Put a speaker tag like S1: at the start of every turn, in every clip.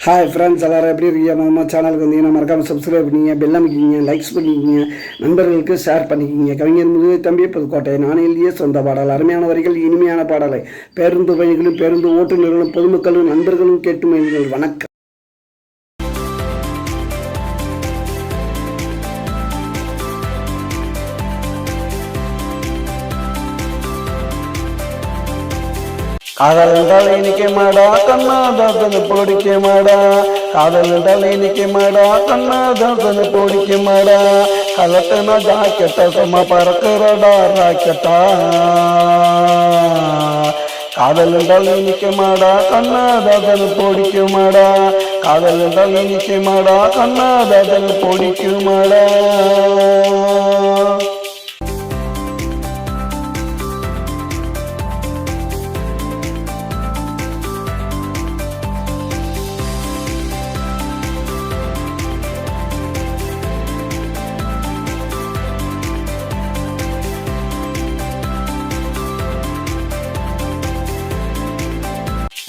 S1: Hi friends, எல்லோரும் எப்படி இருக்கீங்க? நம்ம சேனலுக்கு வந்தீங்கன்னா மறக்காமல் சப்ஸ்கிரைப் பண்ணிங்க, பெல் அமைக்கிங்க, லைக்ஸ் பண்ணிக்கிங்க, நண்பர்களுக்கு ஷேர் பண்ணிக்கிங்க. கவிஞர் முதுகு தம்பி புதுக்கோட்டை. நான் எழுதிய சொந்த பாடல். அருமையான வரிகள், இனிமையான பாடலை பேருந்து பயணிகளும் பேருந்து ஓட்டுநர்களும் பொதுமக்களும் நண்பர்களும் கேட்டு மகிழ்கள். வணக்கம். காதல் என்றால் இனிக்க மாடா கண்ணாதாசனை போடிக்க மாடா. காதல் என்றால் இனிக்க மாடா கண்ணாதாசனை போடிக்க மாடா. கலட்டனா ஜாக்கெட்டா சும்மா பறக்கிறடா ராக்கெட்டா. காதல் என்றால் இனிக்க மாடா கண்ணாதாசனை போடிக்க மாடா. காதல் என்றால் இனிக்க மாடா கண்ணாதாசனை போடிக்க மாடா.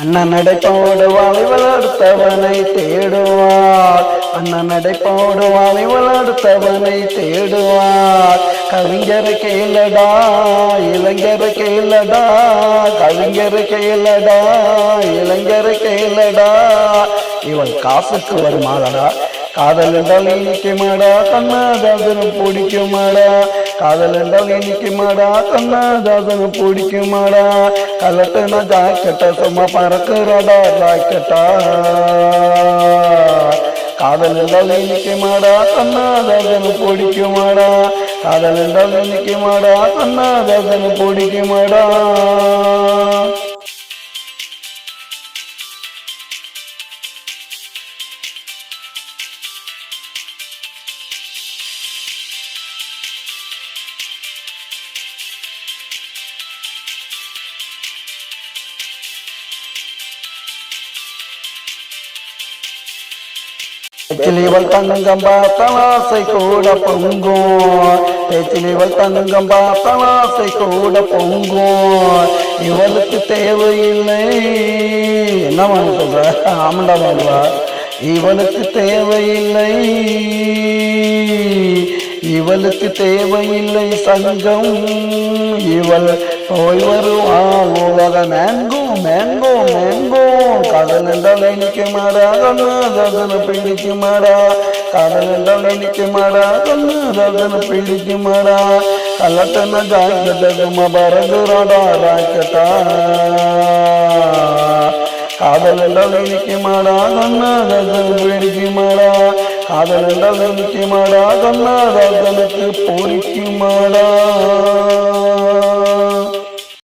S1: அண்ணன் நடைப்போடு வாழை வளர்த்தவனை தேடுவார். அண்ணன் நடைப்போடு வாழை வளர்த்தவனை தேடுவார். கவிஞர் கேளடா இளைஞர் கேளடா. கவிஞர் கேளடா இளைஞர் கேளடா. இவள் காசுக்கு வருமாளடா. காதல் என்றால் இனிக்க மாடா கண்ணாதாசனை பிடிக்க மாடா. காதல் என்றால் இனிக்க மாடா கண்ணாதாசனை பிடிக்க மாடா. கலட்டனா ஜாக்கெட்டா சும்மா பறக்கிறடா ராக்கெட்டா. காதல் என்றால் இனிக்க மாடா கண்ணாதாசனை பிடிக்க மாடா. காதல் என்றால் இனிக்க மாடா கண்ணாதாசனை பிடிக்க மாடா. பேச்சிலிவள் தங்கம் பார்த்தால் ஆசை கூட பொங்கும். பேச்சிலிவள் தங்கம் பார்த்தால் ஆசை கூட பொங்கும். இவளுக்கு தேவையில்லை. என்ன சொல்ற? ஆமண்டா மாடுவா. இவளுக்கு தேவையில்லை. இவளுக்கு தேவையில்லை சங்கம். இவள் போய் வருவாள் உலக மேங்கோ மேங்கோ மேங்கோ. காதல் என்றால் இனிக்க மாடா கண்ணாதாசனை பிடிக்க மாடா. காதல் என்றால் இனிக்க மாடா கண்ணாதாசனை பிடிக்க மாடா. கலட்டன ஜாக்கெட்டா சும்மா பறக்கிறடா ராக்கெட்டா. காதல் என்றால் இனிக்க மாடா கண்ணாதாசனை பிடிக்க மாடா. காதல் என்றால் இனிக்க மாடா கண்ணாதாசனுக்கு பிடிக்க மாடா.